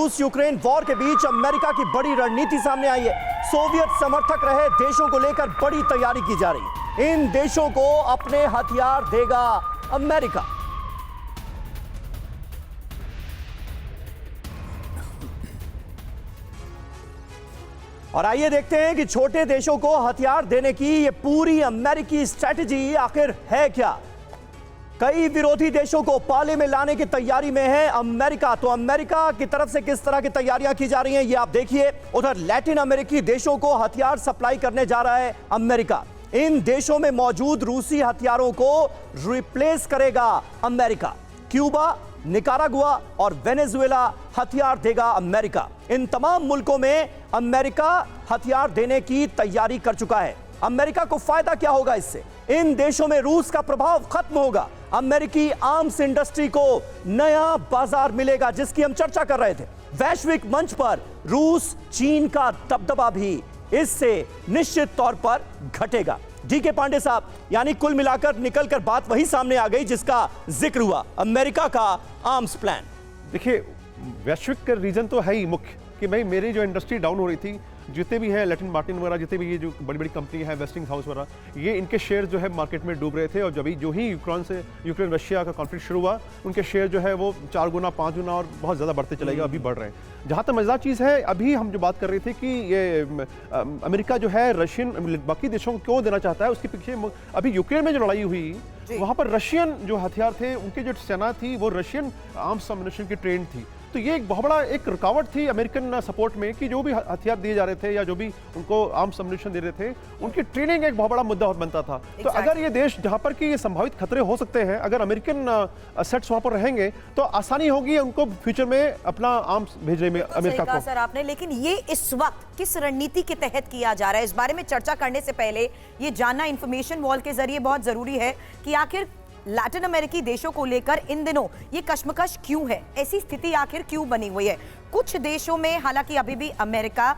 रूस Ukraine war के बीच America की बड़ी रणनीति सामने आई है। सोवियत समर्थक रहे देशों को लेकर बड़ी तैयारी की जा रही है। इन देशों को अपने हथियार देगा अमेरिका। और आइए देखते हैं कि छोटे देशों को हथियार देने की ये पूरी अमेरिकी स्ट्रैटेजी आखिर है क्या। कई विरोधी देशों को पाले में लाने की तैयारी में है अमेरिका। तो अमेरिका की तरफ से किस तरह की तैयारियां की जा रही हैं ये आप देखिए। उधर लैटिन अमेरिकी देशों को हथियार सप्लाई करने जा रहा है अमेरिका। इन देशों में मौजूद रूसी हथियारों को रिप्लेस करेगा अमेरिका। क्यूबा, निकारागुआ और वेनेजुएला हथियार देगा अमेरिका। इन तमाम मुल्कों में अमेरिका हथियार देने की तैयारी कर चुका है। अमेरिका को फायदा क्या होगा इससे? इन देशों में रूस का प्रभाव खत्म होगा। अमेरिकी आर्म्स इंडस्ट्री को नया बाजार मिलेगा, जिसकी हम चर्चा कर रहे थे। वैश्विक मंच पर रूस चीन का दबदबा भी इससे निश्चित तौर पर घटेगा। डीके पांडे साहब, यानी कुल मिलाकर निकलकर बात वही सामने आ गई जिसका जिक्र हुआ, अमेरिका का आर्म्स प्लान। देखिए, वैश्विक रीजन तो है ही मुख्य कि भाई मेरी जो इंडस्ट्री डाउन हो रही थी, जितने भी हैं लैटिन मार्टिन वगैरह, जितने भी ये जो बड़ी बड़ी कंपनी है, वेस्टिंग हाउस वगैरह, ये इनके शेयर जो है मार्केट में डूब रहे थे। और जो ही यूक्रेन रशिया का कॉन्फ्लिक्ट शुरू हुआ, उनके शेयर जो है वो 4 गुना 5 गुना और बहुत ज़्यादा बढ़ते चलेगा, अभी बढ़ रहे हैं। जहाँ तक मज़ेदार चीज़ है, अभी हम जो बात कर रहे थे कि ये अमेरिका जो है रशियन बाकी देशों को क्यों देना चाहता है, उसके पीछे अभी यूक्रेन में जो लड़ाई हुई, वहाँ पर रशियन जो हथियार थे, उनके जो सेना थी वो रशियन आर्म्स अम्यूनिशन की ट्रेंड थी। तो ये एक बहुत बड़ा एक रुकावट थी अमेरिकन सपोर्ट में कि जो भी हथियार दिए जा रहे थे या जो भी उनको आर्म्स अम्यूनिशन दे रहे थे, उनकी ट्रेनिंग एक बहुत बड़ा मुद्दा बनता था। तो अगर ये देश जहां पर कि ये संभावित खतरे हो सकते हैं, अगर अमेरिकन सेट्स वहां पर रहेंगे तो आसानी होगी उनको फ्यूचर में अपना आर्म्स भेजने में अमेरिका को। सर आपने, लेकिन ये इस वक्त किस रणनीति के तहत किया जा रहा है, इस बारे में चर्चा करने से पहले ये जानना इंफॉर्मेशन वॉल के जरिए बहुत जरूरी है कि आखिर लैटिन अमेरिकी देशों को लेकर इन दिनों ये कश्मकश क्यों है, ऐसी स्थिति आखिर क्यों बनी हुई है। कुछ देशों में हालांकि अभी भी अमेरिका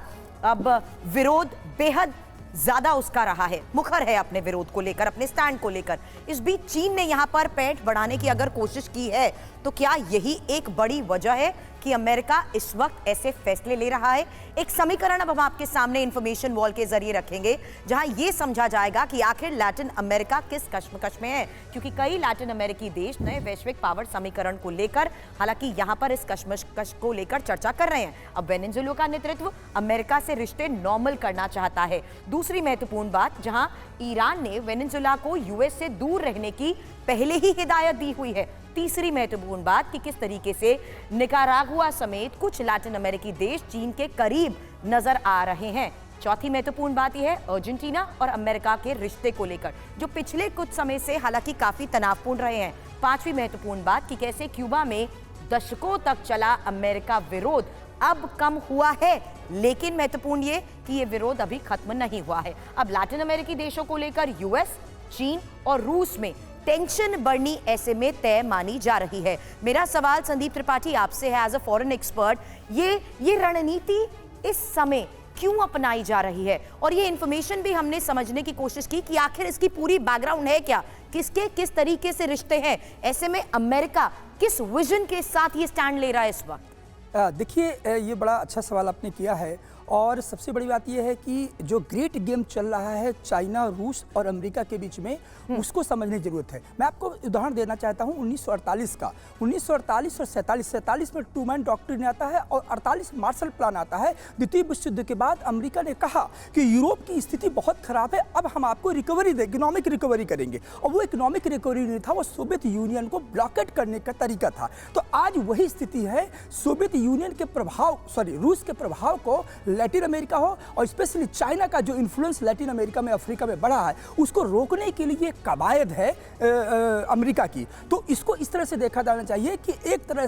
अब विरोध बेहद ज्यादा उसका रहा है, मुखर है अपने विरोध को लेकर, अपने स्टैंड को लेकर। इस बीच चीन ने यहां पर पैठ बढ़ाने की अगर कोशिश की है तो क्या यही एक बड़ी वजह है कि अमेरिका इस वक्त ऐसे फैसले ले रहा है? एक समीकरण अब हम आपके सामने इंफॉर्मेशन वॉल के जरिए रखेंगे, जहां यह समझा जाएगा कि आखिर लैटिन अमेरिका किस कश्मकश में है, क्योंकि कई लैटिन अमेरिकी देश नए वैश्विक पावर समीकरण को लेकर हालांकि यहां पर इस कश्मकश को लेकर चर्चा कर रहे हैं। अब वेनेजुएला का नेतृत्व अमेरिका से रिश्ते नॉर्मल करना चाहता है। दूसरी महत्वपूर्ण बात, जहां ईरान ने वेनेजुएला को यूएस से दूर रहने की पहले ही हिदायत दी हुई है। तीसरी महत्वपूर्ण बात कि किस तरीके से निकारागुआ समेत कुछ लैटिन अमेरिकी देश चीन के करीब नजर आ रहे हैं। चौथी महत्वपूर्ण बात यह है अर्जेंटीना और अमेरिका के रिश्ते को लेकर, जो पिछले कुछ समय से हालांकि काफी तनावपूर्ण रहे हैं। पांचवी महत्वपूर्ण बात कि कैसे क्यूबा में दशकों तक चला अमेरिका विरोध अब कम हुआ है, लेकिन महत्वपूर्ण ये कि ये विरोध अभी खत्म नहीं हुआ है। अब लैटिन अमेरिकी देशों को लेकर यूएस, चीन और रूस में टेंशन बढ़नी ऐसे में तय मानी जा रही है। मेरा सवाल संदीप त्रिपाठी आपसे है, एज अ फॉरेन एक्सपर्ट, ये रणनीति इस समय क्यों अपनाई जा रही है? और ये इंफॉर्मेशन भी हमने समझने की कोशिश की कि आखिर इसकी पूरी बैकग्राउंड है क्या, किसके किस तरीके से रिश्ते हैं, ऐसे में अमेरिका किस विजन के साथ ये स्टैंड ले रहा है इस वक्त? देखिए, ये बड़ा अच्छा सवाल आपने किया है। और सबसे बड़ी बात यह है कि जो ग्रेट गेम चल रहा है चाइना, रूस और अमेरिका के बीच में, उसको समझने की जरूरत है। मैं आपको उदाहरण देना चाहता हूं 1948 का। 1948 और 47 में ट्रूमैन डॉक्ट्रिन आता है और 48 मार्शल प्लान आता है। द्वितीय विश्व युद्ध के बाद अमेरिका ने कहा कि यूरोप की स्थिति बहुत खराब है, अब हम आपको रिकवरी दे, इकोनॉमिक रिकवरी करेंगे। और वो इकोनॉमिक रिकवरी नहीं था, वो सोवियत यूनियन को ब्लॉकेट करने का तरीका था। तो आज वही स्थिति है। सोवियत यूनियन के प्रभाव, रूस के प्रभाव को लैटिन अमेरिका हो और स्पेशली चाइना का जो इन्फ्लुएंस लैटिन अमेरिका में, अफ्रीका में बढ़ा है, उसको रोकने के लिए कवायद है अमेरिका की। तो इसको इस तरह से देखा जाना चाहिए कि एक तरह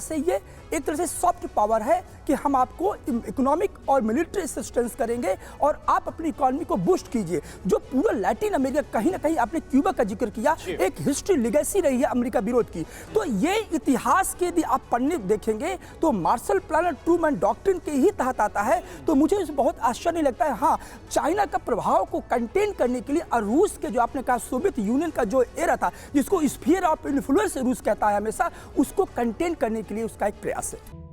से सॉफ्ट पावर है कि हम आपको इकोनॉमिक और मिलिट्री असिस्टेंस करेंगे और आप अपनी इकोनॉमी को बूस्ट कीजिए। जो पूरा लैटिन अमेरिका, कहीं ना कहीं आपने क्यूबा का जिक्र किया, एक हिस्ट्री लेगेसी रही है अमेरिका विरोध की। तो ये इतिहास के यदि आप पढ़ने देखेंगे तो मार्शल प्लान और ट्रूमैन डॉक्ट्रिन के ही तहत आता है। तो मुझे बहुत आश्चर्य नहीं लगता है। हाँ, चाइना का प्रभाव को कंटेन करने के लिए और रूस के जो आपने कहा सोवियत यूनियन का जो एरा था, जिसको स्फीयर ऑफ इन्फ्लुएंस रूस कहता है हमेशा, उसको कंटेन करने के लिए उसका एक प्रयास है।